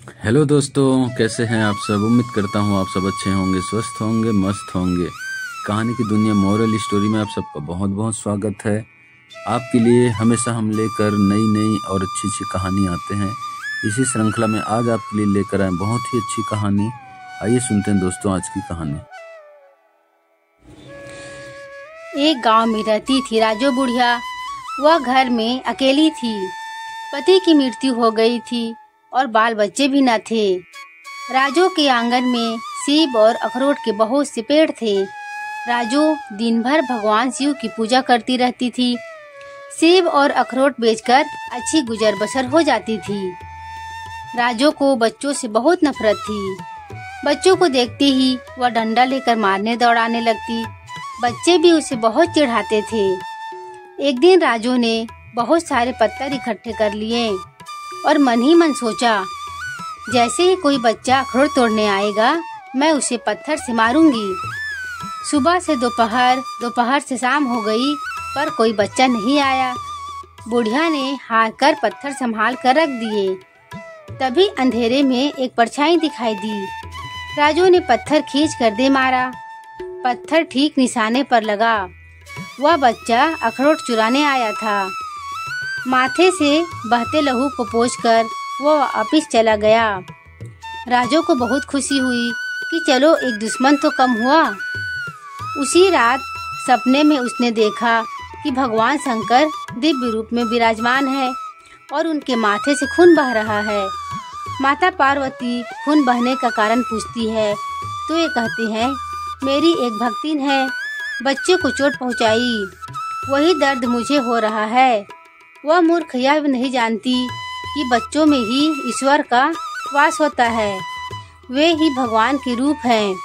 Hello दोस्तों, कैसे हैं आप सब। उम्मीद करता हूँ आप सब अच्छे होंगे, स्वस्थ होंगे, मस्त होंगे। कहानी की दुनिया मोरल स्टोरी में आप सबका बहुत बहुत स्वागत है। आपके लिए हमेशा हम लेकर नई नई और अच्छी अच्छी कहानी आते हैं। इसी श्रृंखला में आज आपके लिए लेकर आए बहुत ही अच्छी कहानी। आइए सुनते हैं दोस्तों आज की कहानी। एक गांव में रहती थी राजू बुढ़िया। वह घर में अकेली थी। पति की मृत्यु हो गई थी और बाल बच्चे भी न थे। राजू के आंगन में सेब और अखरोट के बहुत से पेड़ थे। राजू दिन भर भगवान शिव की पूजा करती रहती थी। सेब और अखरोट बेचकर अच्छी गुजर बसर हो जाती थी। राजू को बच्चों से बहुत नफरत थी। बच्चों को देखते ही वह डंडा लेकर मारने दौड़ाने लगती। बच्चे भी उसे बहुत चिढ़ाते थे। एक दिन राजू ने बहुत सारे पत्थर इकट्ठे कर लिए और मन ही मन सोचा, जैसे ही कोई बच्चा अखरोट तोड़ने आएगा मैं उसे पत्थर से मारूंगी। सुबह से दोपहर, दोपहर से शाम हो गई पर कोई बच्चा नहीं आया। बुढ़िया ने हार कर पत्थर संभाल कर रख दिए। तभी अंधेरे में एक परछाई दिखाई दी। राजू ने पत्थर खींच कर दे मारा। पत्थर ठीक निशाने पर लगा। वह बच्चा अखरोट चुराने आया था। माथे से बहते लहू को पोंछकर वो वापिस चला गया। राजू को बहुत खुशी हुई कि चलो एक दुश्मन तो कम हुआ। उसी रात सपने में उसने देखा कि भगवान शंकर दिव्य रूप में विराजमान है और उनके माथे से खून बह रहा है। माता पार्वती खून बहने का कारण पूछती है तो ये कहती है, मेरी एक भक्तिन है, बच्चे को चोट पहुंचाई, वही दर्द मुझे हो रहा है। वह मूर्ख यह नहीं जानती कि बच्चों में ही ईश्वर का वास होता है, वे ही भगवान के रूप हैं।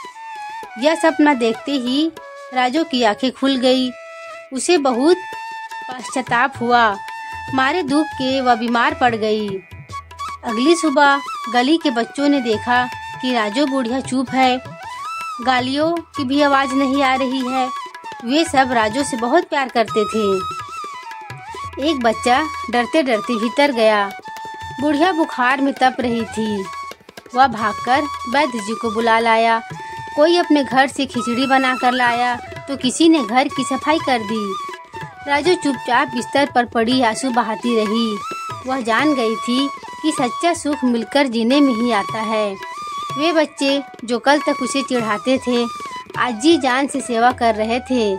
यह सपना देखते ही राजू की आंखें खुल गई। उसे बहुत पश्चाताप हुआ। मारे दुख के वह बीमार पड़ गई। अगली सुबह गली के बच्चों ने देखा कि राजू बुढ़िया चुप है, गालियों की भी आवाज नहीं आ रही है। वे सब राजू से बहुत प्यार करते थे। एक बच्चा डरते डरते भीतर गया। बुढ़िया बुखार में तप रही थी। वह भागकर वैद्य जी को बुला लाया। कोई अपने घर से खिचड़ी बनाकर लाया तो किसी ने घर की सफाई कर दी। राजू चुपचाप बिस्तर पर पड़ी आंसू बहाती रही। वह जान गई थी कि सच्चा सुख मिलकर जीने में ही आता है। वे बच्चे जो कल तक उसे चिढ़ाते थे आज जी जान से सेवा कर रहे थे।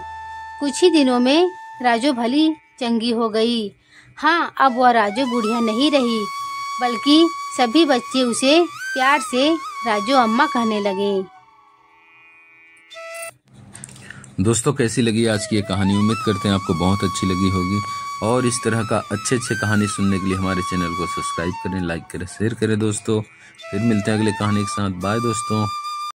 कुछ ही दिनों में राजू भली चंगी हो गई। हाँ, अब वह राजू बुढ़िया नहीं रही, बल्कि सभी बच्चे उसे प्यार से राजू अम्मा कहने लगे। दोस्तों, कैसी लगी आज की ये कहानी। उम्मीद करते हैं आपको बहुत अच्छी लगी होगी और इस तरह का अच्छे अच्छे कहानी सुनने के लिए हमारे चैनल को सब्सक्राइब करें, लाइक करें, शेयर करें। दोस्तों फिर मिलते हैं अगले कहानी के साथ। बाय दोस्तों।